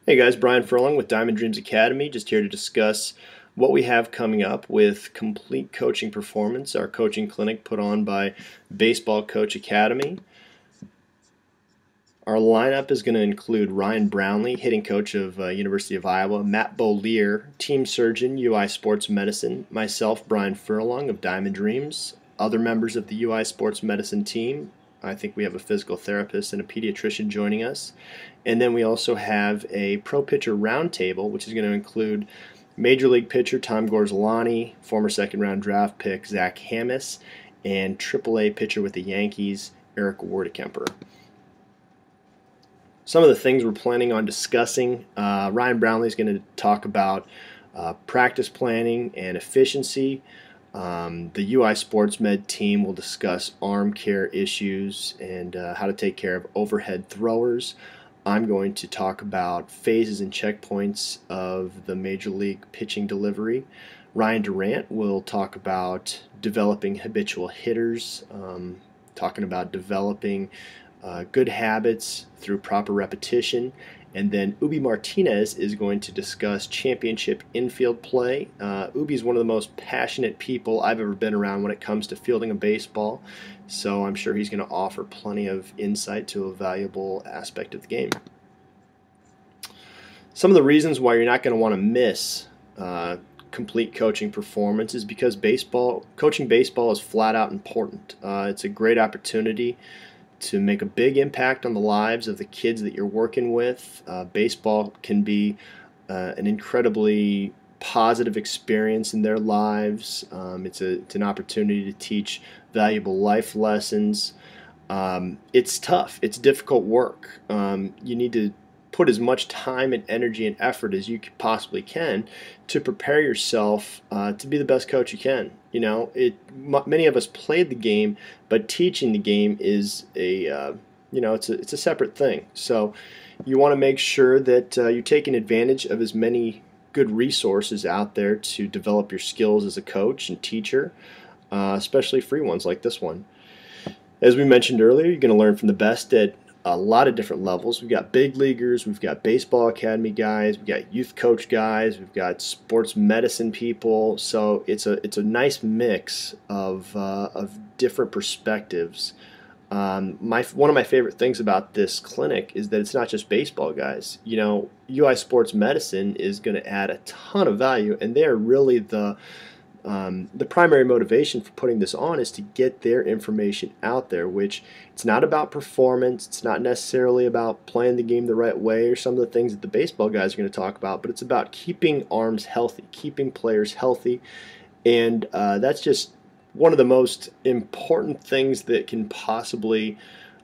Hey guys, Brian Furlong with Diamond Dreams Academy, just here to discuss what we have coming up with Complete Coaching Performance, our coaching clinic put on by Baseball Coach Academy. Our lineup is going to include Ryan Brownlee, hitting coach of University of Iowa, Matt Beaulier, team surgeon, UI Sports Medicine, myself, Brian Furlong of Diamond Dreams, other members of the UI Sports Medicine team. I think we have a physical therapist and a pediatrician joining us. And then we also have a pro pitcher roundtable, which is going to include Major League pitcher Tom Gorzelani, former second-round draft pick Zach Hammes, and AAA pitcher with the Yankees, Eric Wardekemper. Some of the things we're planning on discussing, Ryan Brownlee is going to talk about practice planning and efficiency. The UI Sports Med team will discuss arm care issues and how to take care of overhead throwers. I'm going to talk about phases and checkpoints of the Major League pitching delivery. Ryan Durant will talk about developing habitual hitters, talking about developing good habits through proper repetition. And then Ubi Martinez is going to discuss championship infield play. Ubi is one of the most passionate people I've ever been around when it comes to fielding a baseball, so I'm sure he's going to offer plenty of insight to a valuable aspect of the game. Some of the reasons why you're not going to want to miss complete coaching performance is because coaching baseball is flat out important. It's a great opportunity to make a big impact on the lives of the kids that you're working with. Baseball can be an incredibly positive experience in their lives. It's an opportunity to teach valuable life lessons. It's tough. It's difficult work. You need to put as much time and energy and effort as you possibly can to prepare yourself to be the best coach you can. You know, many of us played the game, but teaching the game is it's a separate thing. So you want to make sure that you're taking advantage of as many good resources out there to develop your skills as a coach and teacher, especially free ones like this one. As we mentioned earlier, you're going to learn from the best at a lot of different levels. We've got big leaguers, we've got baseball academy guys, we've got youth coach guys, we've got sports medicine people. So it's a nice mix of different perspectives. One of my favorite things about this clinic is that it's not just baseball guys. You know, UI Sports Medicine is going to add a ton of value, and they're really the primary motivation for putting this on is to get their information out there, which it's not about performance, it's not necessarily about playing the game the right way or some of the things that the baseball guys are going to talk about, but it's about keeping arms healthy, keeping players healthy, and that's just one of the most important things that can possibly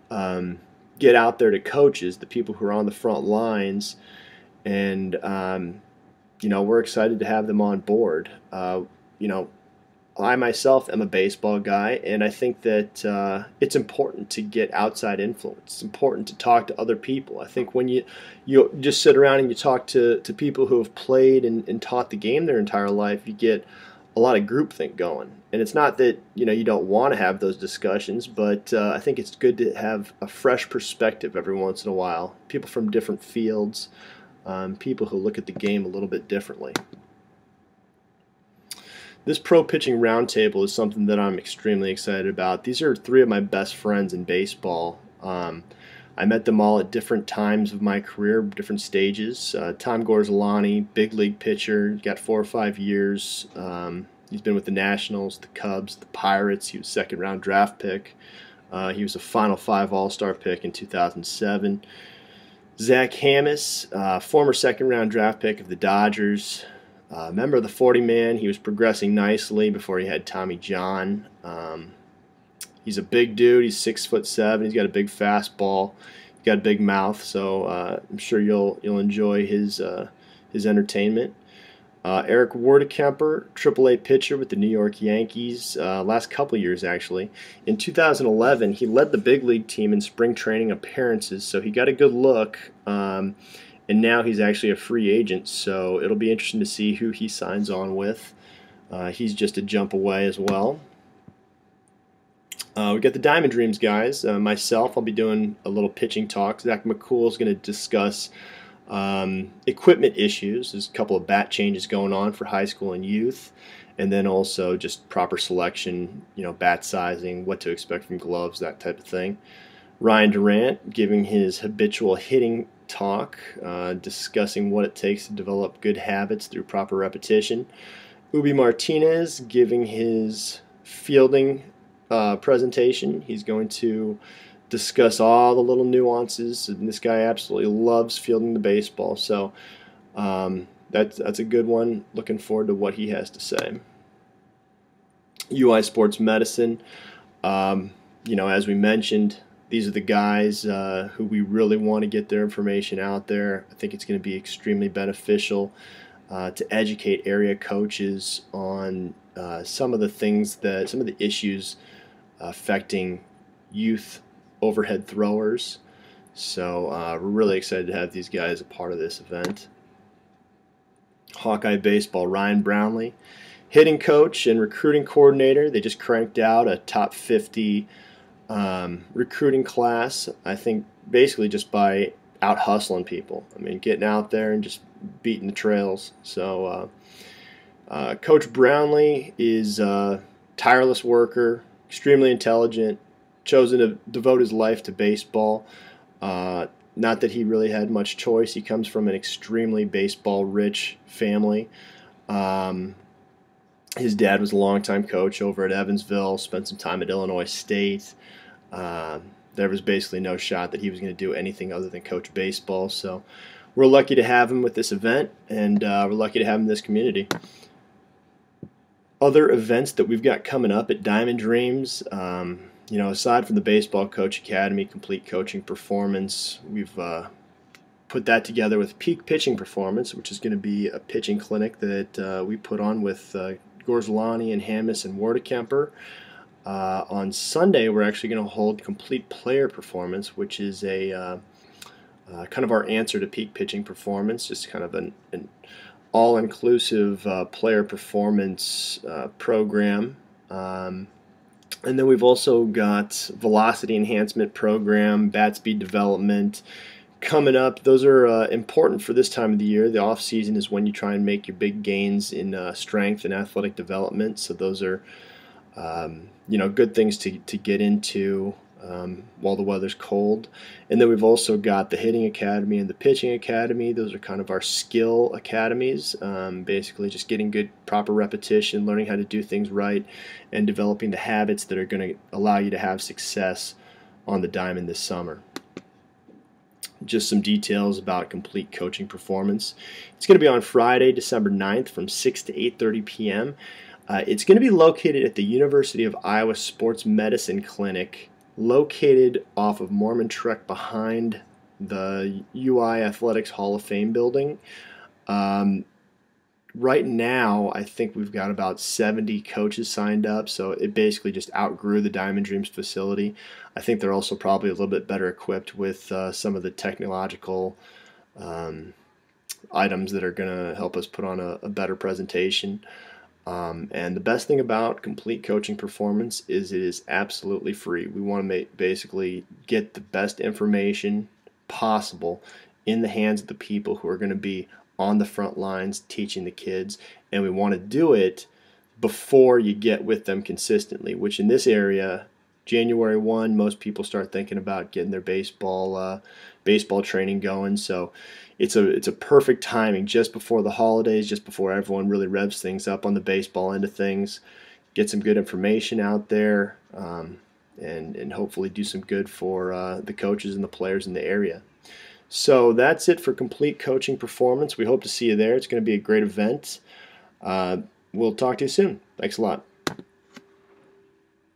get out there to coaches, the people who are on the front lines, and we're excited to have them on board. I myself am a baseball guy, and I think that it's important to get outside influence. It's important to talk to other people. I think when you just sit around and you talk to people who have played and taught the game their entire life, you get a lot of groupthink going. And it's not that you don't want to have those discussions, but I think it's good to have a fresh perspective every once in a while. People from different fields, people who look at the game a little bit differently. This pro pitching roundtable is something that I'm extremely excited about. These are three of my best friends in baseball. I met them all at different times of my career, different stages. Tom Gorzelani, big league pitcher, got 4 or 5 years. He's been with the Nationals, the Cubs, the Pirates. He was second-round draft pick. He was a Final Five All-Star pick in 2007. Zach Hammes, former second-round draft pick of the Dodgers. Member of the 40-man, he was progressing nicely before he had Tommy John. He's a big dude. He's 6'7". He's got a big fastball. He's got a big mouth. So I'm sure you'll enjoy his entertainment. Eric Wardekemper, AAA pitcher with the New York Yankees, last couple of years actually. In 2011, he led the big league team in spring training appearances, so he got a good look. And now he's actually a free agent, so it'll be interesting to see who he signs on with. He's just a jump away as well. We got the Diamond Dreams guys. Myself, I'll be doing a little pitching talk. Zach McCool is going to discuss Equipment issues, there's a couple of bat changes going on for high school and youth, and then also just proper selection, bat sizing, what to expect from gloves, that type of thing. Ryan Durant giving his habitual hitting talk, discussing what it takes to develop good habits through proper repetition. Ubi Martinez giving his fielding presentation. He's going to discuss all the little nuances, and this guy absolutely loves fielding the baseball, so that's a good one. Looking forward to what he has to say. UI Sports Medicine, as we mentioned, these are the guys who we really want to get their information out there. I think it's going to be extremely beneficial to educate area coaches on some of the issues affecting youth overhead throwers. So we're really excited to have these guys a part of this event. Hawkeye Baseball, Ryan Brownlee, hitting coach and recruiting coordinator. They just cranked out a top 50 recruiting class, I think basically just by out hustling people. I mean, getting out there and just beating the trails. So Coach Brownlee is a tireless worker, extremely intelligent, chosen to devote his life to baseball. Not that he really had much choice. He comes from an extremely baseball-rich family. His dad was a longtime coach over at Evansville, spent some time at Illinois State. There was basically no shot that he was going to do anything other than coach baseball. So we're lucky to have him with this event, and we're lucky to have him in this community. Other events that we've got coming up at Diamond Dreams, aside from the Baseball Coach Academy, Complete Coaching Performance, we've put that together with Peak Pitching Performance, which is going to be a pitching clinic that we put on with Gorzolani and Hammes and Wardekemper. On Sunday, we're actually going to hold Complete Player Performance, which is a kind of our answer to Peak Pitching Performance, just kind of an all-inclusive player performance program. And then we've also got velocity enhancement program, bat speed development coming up. Those are important for this time of the year. The off season is when you try and make your big gains in strength and athletic development. So those are good things to get into while the weather's cold. And then we've also got the Hitting Academy and the Pitching Academy. Those are kind of our skill academies, basically just getting good proper repetition, learning how to do things right, and developing the habits that are going to allow you to have success on the diamond this summer. Just some details about Complete Coaching Performance. It's going to be on Friday, December 9th from 6 to 8:30 p.m. It's going to be located at the University of Iowa Sports Medicine Clinic, located off of Mormon Trek behind the UI Athletics Hall of Fame building. Right now, I think we've got about 70 coaches signed up, so it basically just outgrew the Diamond Dreams facility. I think they're also probably a little bit better equipped with some of the technological items that are going to help us put on a better presentation. And the best thing about Complete Coaching Performance is it is absolutely free. We want to basically get the best information possible in the hands of the people who are going to be on the front lines teaching the kids, and we want to do it before you get with them consistently, which in this area, January 1, most people start thinking about getting their baseball training going. So it's a perfect timing just before the holidays, just before everyone really revs things up on the baseball end of things. Get some good information out there, and hopefully do some good for the coaches and the players in the area. So that's it for Complete Coaching Performance. We hope to see you there. It's going to be a great event. We'll talk to you soon. Thanks a lot.